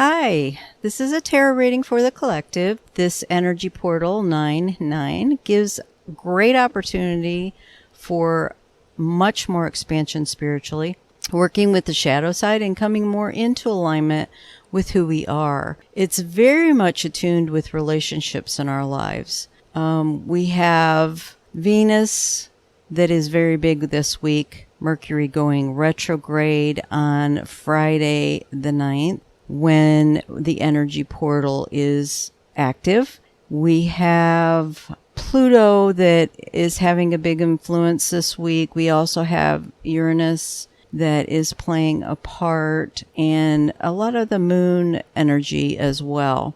Hi, this is a tarot reading for the collective. This energy portal 9-9 gives great opportunity for much more expansion spiritually, working with the shadow side and coming more into alignment with who we are. It's very much attuned with relationships in our lives. We have Venus that is very big this week, Mercury going retrograde on Friday the 9th. When the energy portal is active. We have Pluto that is having a big influence this week. We also have Uranus that is playing a part, and a lot of the moon energy as well,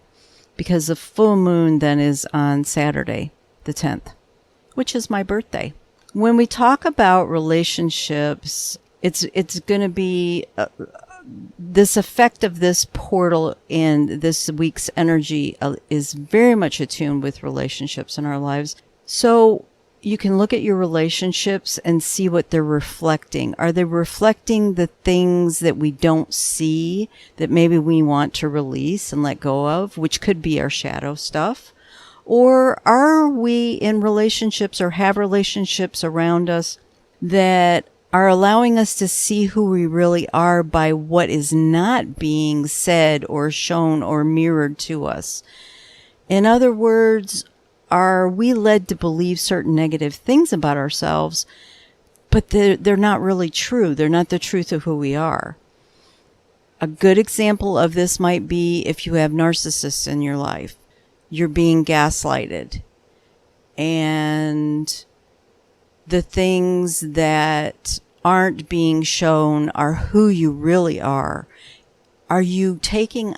because the full moon then is on Saturday, the 10th, which is my birthday. When we talk about relationships, it's going to be this effect of this portal and this week's energy is very much attuned with relationships in our lives. So you can look at your relationships and see what they're reflecting. Are they reflecting the things that we don't see that maybe we want to release and let go of, which could be our shadow stuff? Or are we in relationships or have relationships around us that are allowing us to see who we really are by what is not being said or shown or mirrored to us? In other words, are we led to believe certain negative things about ourselves, but they're not really true? They're not the truth of who we are. A good example of this might be if you have narcissists in your life. You're being gaslighted, and the things that aren't being shown are who you really are. Are you looking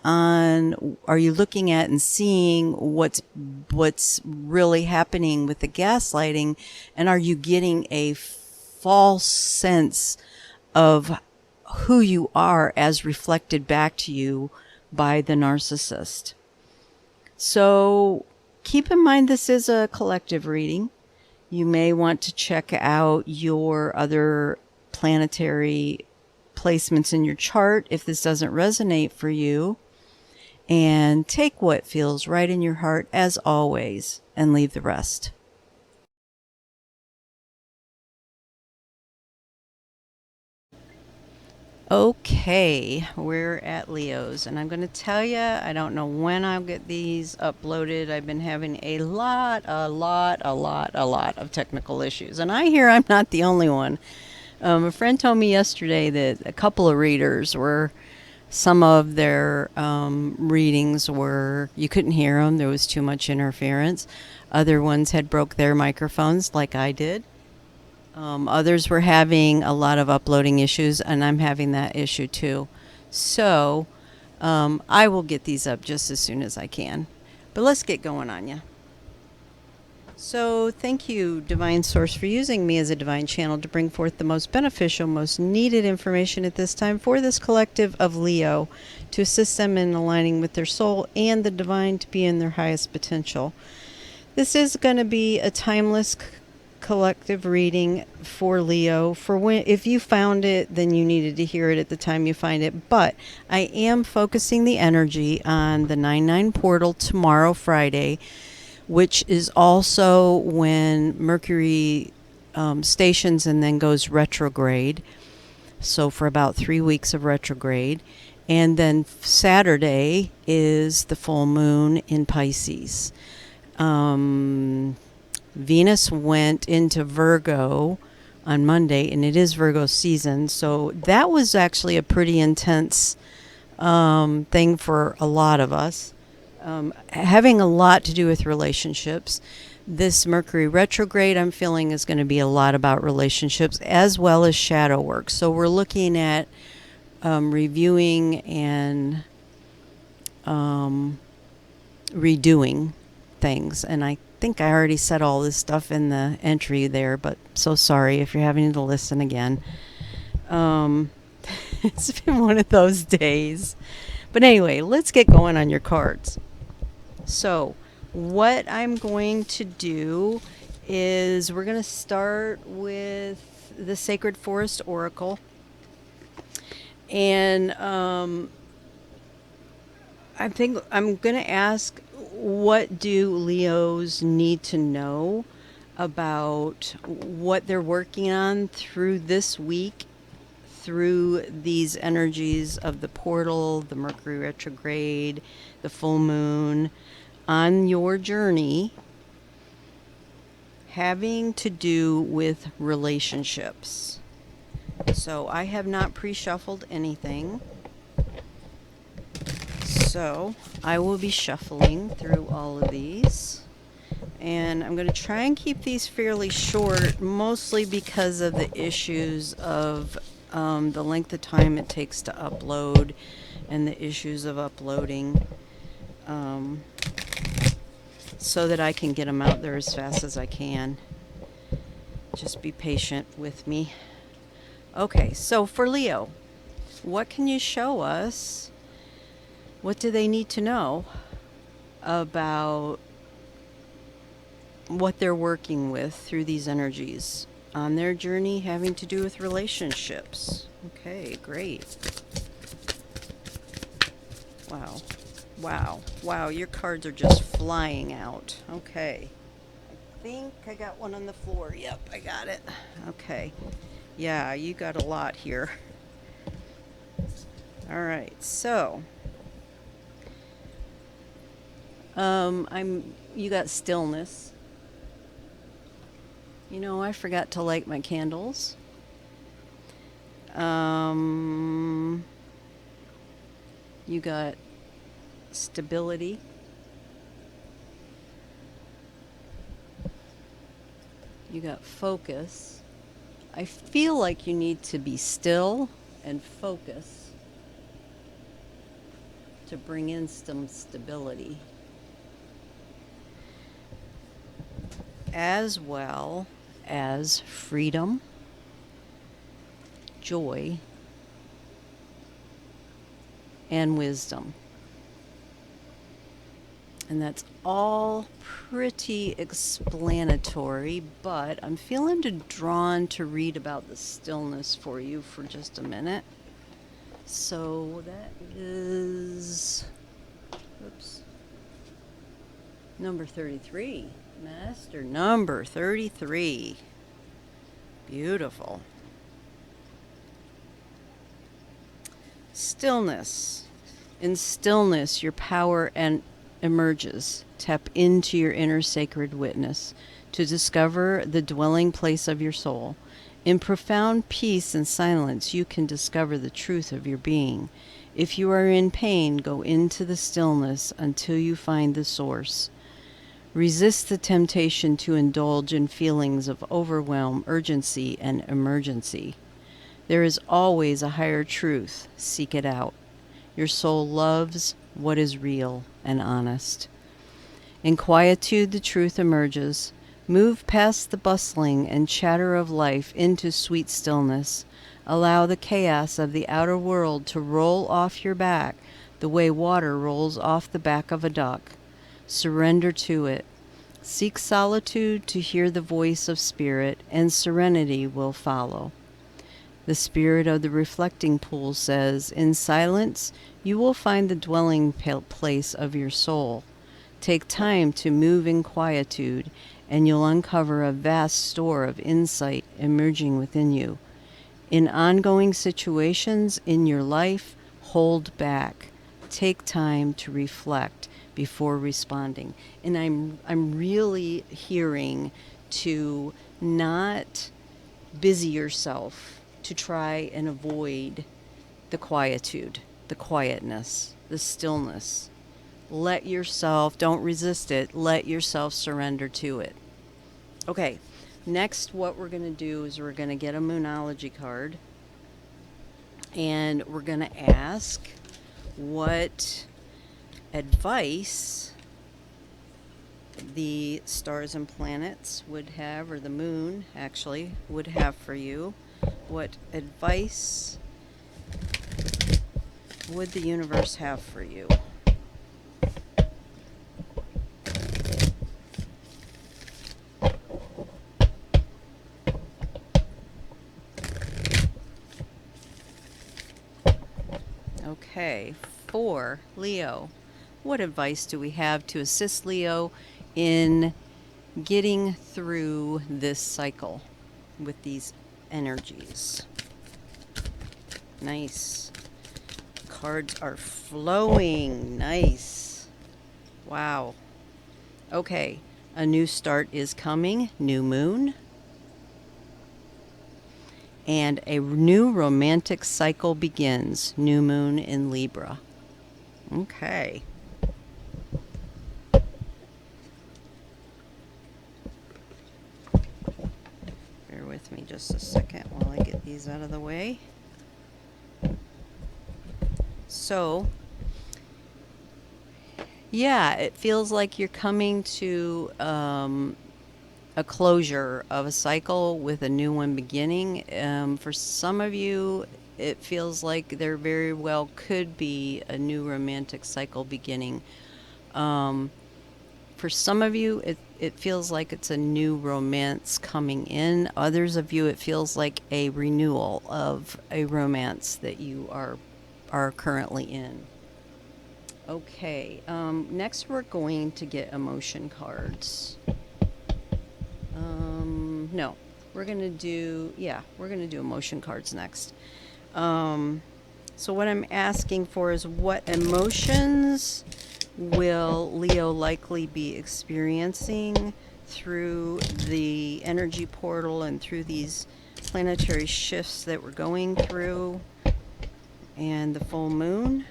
at and seeing what's really happening with the gaslighting, and are you getting a false sense of who you are as reflected back to you by the narcissist? So keep in mind this is a collective reading. You may want to check out your other planetary placements in your chart if this doesn't resonate for you, and take what feels right in your heart as always and leave the rest. Okay, we're at Leo's, and I'm going to tell you, I don't know when I'll get these uploaded. I've been having a lot of technical issues, and I hear I'm not the only one. A friend told me yesterday that a couple of readers were, some of their readings were, you couldn't hear them, there was too much interference. Other ones had broke their microphones like I did. Others were having a lot of uploading issues, and I'm having that issue too. So I will get these up just as soon as I can. But let's get going on ya. So thank you, Divine Source, for using me as a divine channel to bring forth the most beneficial, most needed information at this time for this collective of Leo, to assist them in aligning with their soul and the divine to be in their highest potential. This is going to be a timeless collective reading for Leo. For when, if you found it, then you needed to hear it at the time you find it. But I am focusing the energy on the 9-9 portal tomorrow, Friday, which is also when Mercury stations and then goes retrograde. So for about 3 weeks of retrograde. And then Saturday is the full moon in Pisces. Venus went into Virgo on Monday, and it is Virgo season. So that was actually a pretty intense thing for a lot of us. Having a lot to do with relationships. This Mercury retrograde, I'm feeling, is going to be a lot about relationships as well as shadow work. So we're looking at reviewing and redoing things. And I think I already said all this stuff in the entry there, but so sorry if you're having to listen again. It's been one of those days. But anyway, let's get going on your cards. So what I'm going to do is we're going to start with the Sacred Forest Oracle. And I think I'm going to ask, what do Leos need to know about what they're working on through this week, through these energies of the portal, the Mercury retrograde, the full moon, on your journey having to do with relationships. So I have not pre-shuffled anything. So I will be shuffling through all of these. And I'm going to try and keep these fairly short, mostly because of the issues of the length of time it takes to upload and the issues of uploading, so that I can get them out there as fast as I can. Just be patient with me. Okay, so for Leo, what can you show us? What do they need to know about what they're working with through these energies on their journey having to do with relationships? Okay, great. Wow. Wow. Wow, your cards are just flying out. Okay. I think I got one on the floor. Yep, I got it. Okay. Yeah, you got a lot here. All right. So, you got stillness. You know, I forgot to light my candles. You got stability. You got focus. I feel like you need to be still and focus to bring in some stability, as well as freedom, joy, and wisdom. And that's all pretty explanatory, but I'm feeling drawn to read about the stillness for you for just a minute. So that is, oops, number 33. Master number 33. Beautiful. Stillness. In stillness, your power emerges. Tap into your inner sacred witness to discover the dwelling place of your soul. In profound peace and silence, you can discover the truth of your being. If you are in pain, go into the stillness until you find the source. Resist the temptation to indulge in feelings of overwhelm, urgency, and emergency. There is always a higher truth. Seek it out. Your soul loves what is real and honest. In quietude, the truth emerges. Move past the bustling and chatter of life into sweet stillness. Allow the chaos of the outer world to roll off your back the way water rolls off the back of a duck. Surrender to it. Seek solitude to hear the voice of spirit, and serenity will follow. The spirit of the reflecting pool says, in silence, you will find the dwelling place of your soul. Take time to move in quietude, and you'll uncover a vast store of insight emerging within you. In ongoing situations in your life, hold back. Take time to reflect before responding. And I'm really hearing to not busy yourself to try and avoid the quietude, the quietness, the stillness. Let yourself, don't resist it, let yourself surrender to it. Okay, next what we're going to do is we're going to get a Moonology card, and we're going to ask what advice the stars and planets would have, or the moon actually would have for you. What advice would the universe have for you? Okay, for Leo, what advice do we have to assist Leo in getting through this cycle with these energies? Nice. Cards are flowing. Nice. Wow. Okay. A new start is coming. New moon. And a new romantic cycle begins. New moon in Libra. Okay. Bear with me just a second while I get these out of the way. So, yeah, it feels like you're coming to a closure of a cycle with a new one beginning. For some of you, it feels like there very well could be a new romantic cycle beginning. For some of you, it feels like it's a new romance coming in. Others of you, it feels like a renewal of a romance that you are currently in. Okay, next we're going to get emotion cards. No, we're going to do emotion cards next. So what I'm asking for is, what emotions will Leo likely be experiencing through the energy portal and through these planetary shifts that we're going through and the full moon?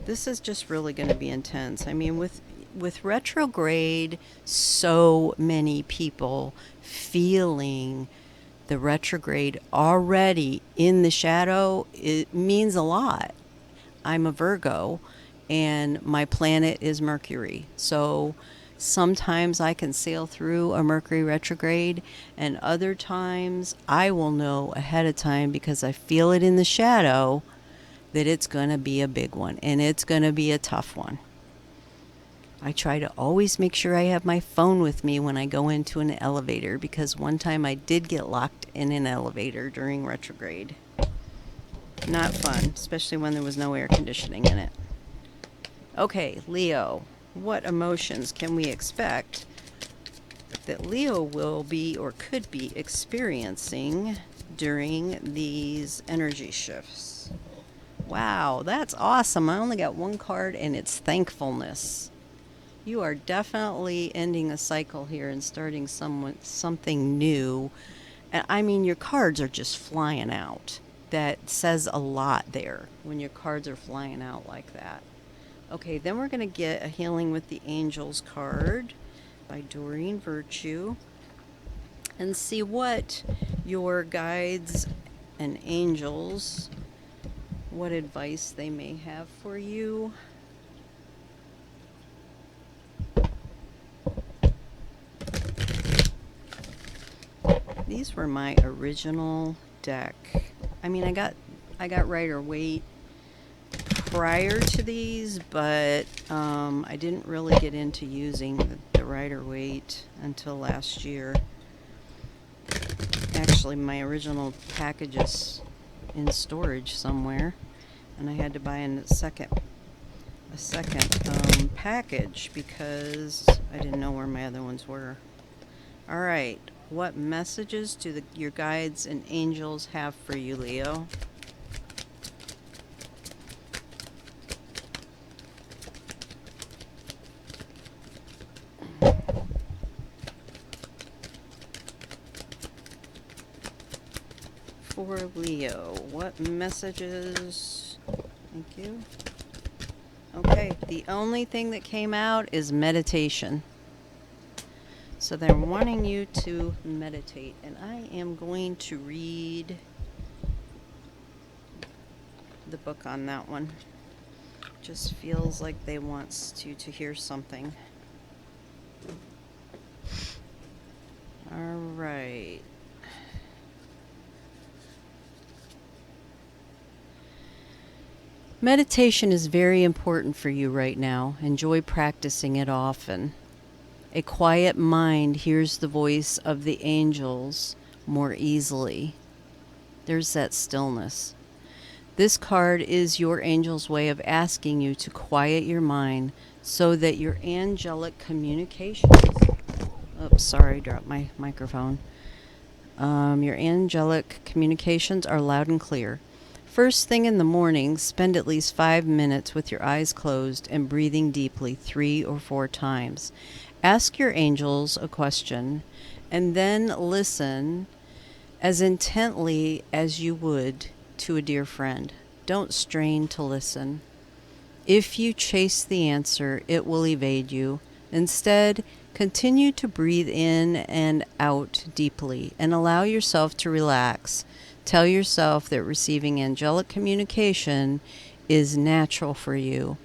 This is just really going to be intense. I mean, with retrograde, so many people feeling the retrograde already in the shadow, it means a lot. I'm a Virgo, and my planet is Mercury. So sometimes I can sail through a Mercury retrograde, and other times I will know ahead of time, because I feel it in the shadow, that it's going to be a big one, and it's going to be a tough one. I try to always make sure I have my phone with me when I go into an elevator, because one time I did get locked in an elevator during retrograde. Not fun, especially when there was no air conditioning in it. Okay, Leo, what emotions can we expect that Leo will be or could be experiencing during these energy shifts? Wow, that's awesome. I only got one card, and it's thankfulness. You are definitely ending a cycle here and starting something new. And I mean, your cards are just flying out. That says a lot there when your cards are flying out like that. Okay, then we're going to get a Healing with the Angels card by Doreen Virtue and see what your guides and angels, what advice they may have for you. These were my original deck. I mean, I got Rider-Waite prior to these, but I didn't really get into using the Rider-Waite until last year. Actually, my original package is in storage somewhere, and I had to buy a second package because I didn't know where my other ones were. All right, what messages do your guides and angels have for you, Leo? For Leo, what messages? Thank you. Okay, the only thing that came out is meditation. So they're wanting you to meditate, and I am going to read the book on that one. Just feels like they want you to hear something. All right. Meditation is very important for you right now. Enjoy practicing it often. A quiet mind hears the voice of the angels more easily. There's that stillness. This card is your angel's way of asking you to quiet your mind so that your angelic communications. Oops, sorry, dropped my microphone. Your angelic communications are loud and clear. First thing in the morning, spend at least 5 minutes with your eyes closed and breathing deeply 3 or 4 times. Ask your angels a question and then listen as intently as you would to a dear friend. Don't strain to listen. If you chase the answer, it will evade you. Instead, continue to breathe in and out deeply and allow yourself to relax. Tell yourself that receiving angelic communication is natural for you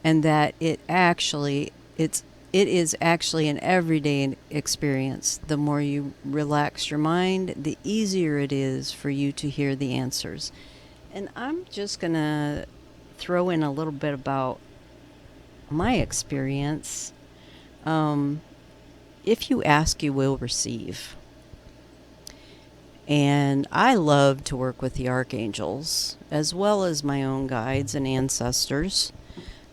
and that it is actually an everyday experience. The more you relax your mind, the easier it is for you to hear the answers. And I'm just going to throw in a little bit about my experience. If you ask, you will receive. And I love to work with the archangels as well as my own guides and ancestors.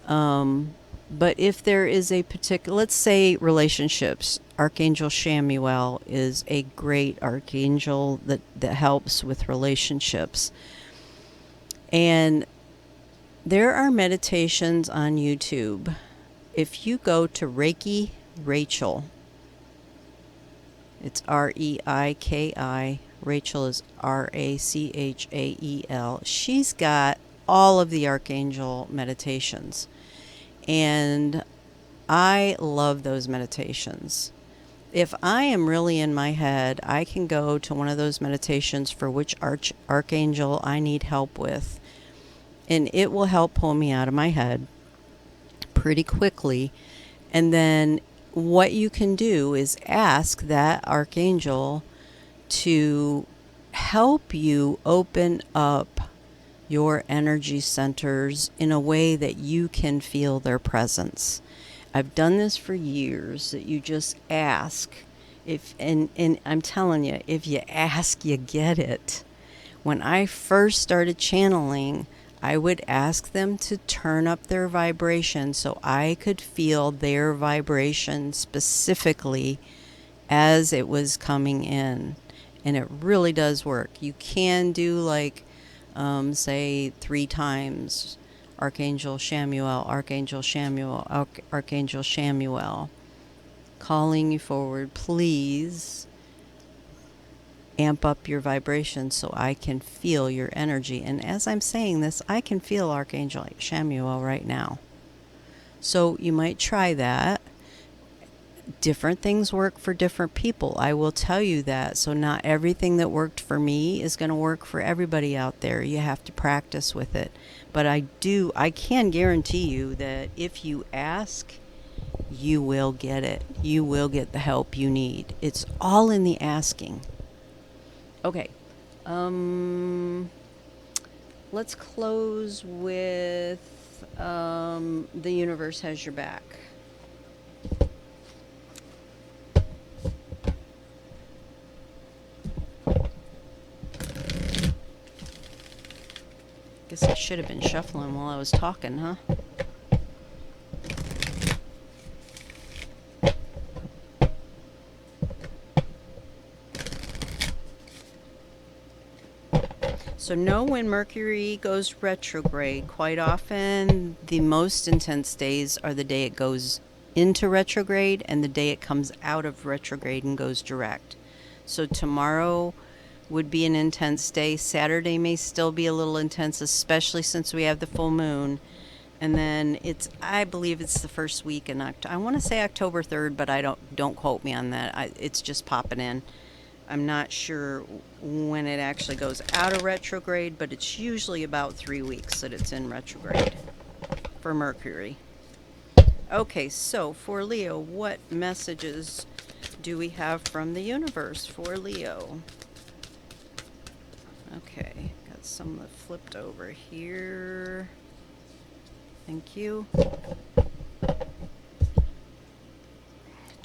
But if there is a particular, let's say relationships, Archangel Shamuel is a great archangel that helps with relationships. And there are meditations on YouTube. If you go to Reiki Rachel, it's Reiki. Rachel is Rachel. She's got all of the archangel meditations. And I love those meditations. If I am really in my head, I can go to one of those meditations for which archangel I need help with. And it will help pull me out of my head pretty quickly. And then what you can do is ask that archangel to help you open up your energy centers in a way that you can feel their presence. I've done this for years, that you just ask. And I'm telling you, if you ask, you get it. When I first started channeling, I would ask them to turn up their vibration so I could feel their vibration specifically as it was coming in. And it really does work. You can do say 3 times, Archangel Shamuel, Archangel Shamuel, Archangel Shamuel, calling you forward. Please amp up your vibration so I can feel your energy. And as I'm saying this, I can feel Archangel Shamuel right now. So you might try that. Different things work for different people. I will tell you that. So not everything that worked for me is going to work for everybody out there. You have to practice with it. But I can guarantee you that if you ask, you will get it. You will get the help you need. It's all in the asking. Okay. Let's close with the universe has your back. Guess I should have been shuffling while I was talking, huh? So know when Mercury goes retrograde. Quite often, the most intense days are the day it goes into retrograde and the day it comes out of retrograde and goes direct. So tomorrow would be an intense day. Saturday may still be a little intense, especially since we have the full moon. And then I believe it's the first week in October. I want to say October 3rd, but don't quote me on that. It's just popping in. I'm not sure when it actually goes out of retrograde, but it's usually about 3 weeks that it's in retrograde for Mercury. Okay, so for Leo, what messages do we have from the universe for Leo? Okay, got some that flipped over here. Thank you.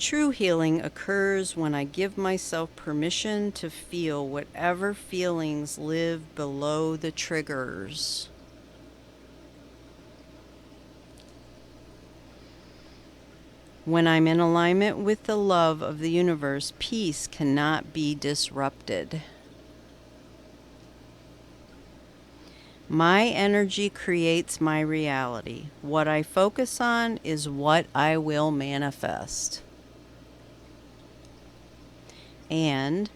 True healing occurs when I give myself permission to feel whatever feelings live below the triggers. When I'm in alignment with the love of the universe, peace cannot be disrupted. My energy creates my reality. What I focus on is what I will manifest. And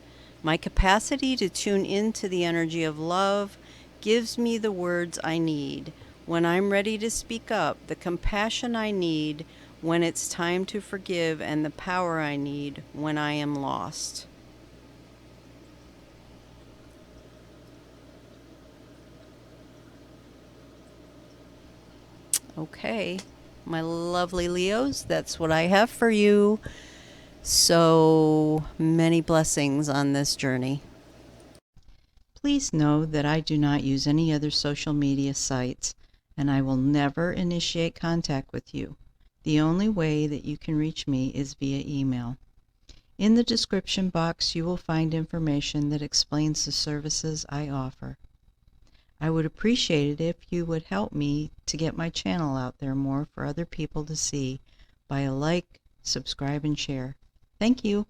my capacity to tune into the energy of love gives me the words I need when I'm ready to speak up, the compassion I need when it's time to forgive, and the power I need when I am lost. Okay, my lovely Leos, that's what I have for you. So many blessings on this journey. Please know that I do not use any other social media sites, and I will never initiate contact with you. The only way that you can reach me is via email. In the description box, you will find information that explains the services I offer. I would appreciate it if you would help me to get my channel out there more for other people to see by a like, subscribe, and share. Thank you.